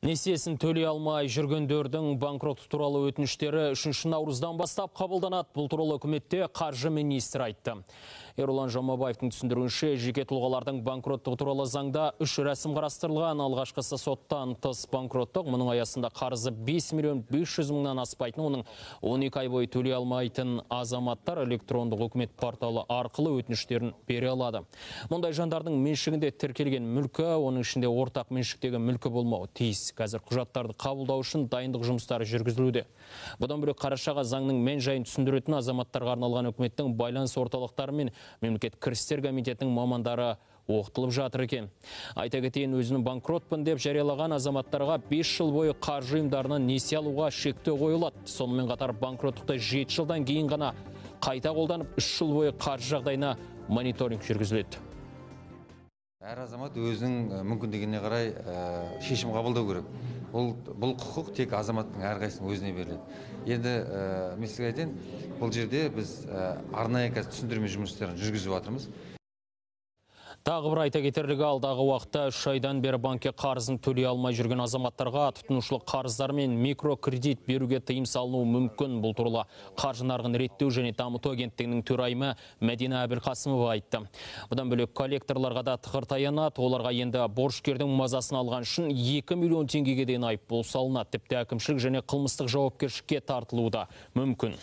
Несиесін төлей алмай жүргендердің банкроты туралы өтініштері 3 наурыздан бастап қабылданады. Бұл туралы үкіметте қаржы министрі айтты. Ерұлан Жамабаевтың түсіндіруінше, жеке тұлғалардың банкроттығы туралы заңда 3 рәсім қарастырылған. Алғашқысы соттан тыс банкроттық. Мұның аясында қарызы 5 миллион 500 мыңнан аспайтын, оның 12 ай бойы төлей алмайтын азаматтар электрондық үкімет порталы арқылы өтініштерін бере алады. Мұндай жандардың меншігінде тіркелген мүлкі, оның ішінде ортақ меншіктегі мүлкі болмауы тиіс. Қазір құжаттарды қабылдау үшін дайындық жұмыстары жүргізілуде. Бұдан бөлек қарашаға заңның мән-жайын түсіндіретін азаматтарға арналған үкіметтің байланыс орталықтары мен мемлекет кірістер комитетінің мамандары оқытылып жатыр екен. Айта кетейін, өзінің банкротпын деп жариялаған азаматтарға 5 жыл бойы қаржы ұйымдарынан несие алуға шектеу қойылады. Сонымен қатар банкроттықты 7 жылдан кейін ғана қайта қолданып 3 жыл бойы қаржы жағдайына мониторинг жүргізіледі. Әр азамат өзінің мүмкіндігіне қарай шешім қабылдау керек. Бұл құқық тек азаматтың әрқайсының өзіне беріледі. Енді мен сізге айтайын, бұл жерде біз арнайы түсіндірме жұмыстарын жүргізіп жатырмыз. Тағы бір айта кетерлігі, алдағы уақытта 3 айдан бері банкке қарызын төлей алмай жүрген азаматтарға тұтынушылық қарыздар мен микрокредит беруге тыйым салынуы мүмкін. Бұл туралы қаржы нарығын реттеу және дамыту агенттігінің төрайымы Мәдина Әбілқасымова айтты. Бұдан бөлек коллекторларға да тығыр таянады. Оларға енді борышкердің мазасын алған үшін 2 миллион теңгеге дейін айыппұл салынады. Тіпті әкімшілік және қылмыстық жауапкершілікке тартылуы да мүмкін.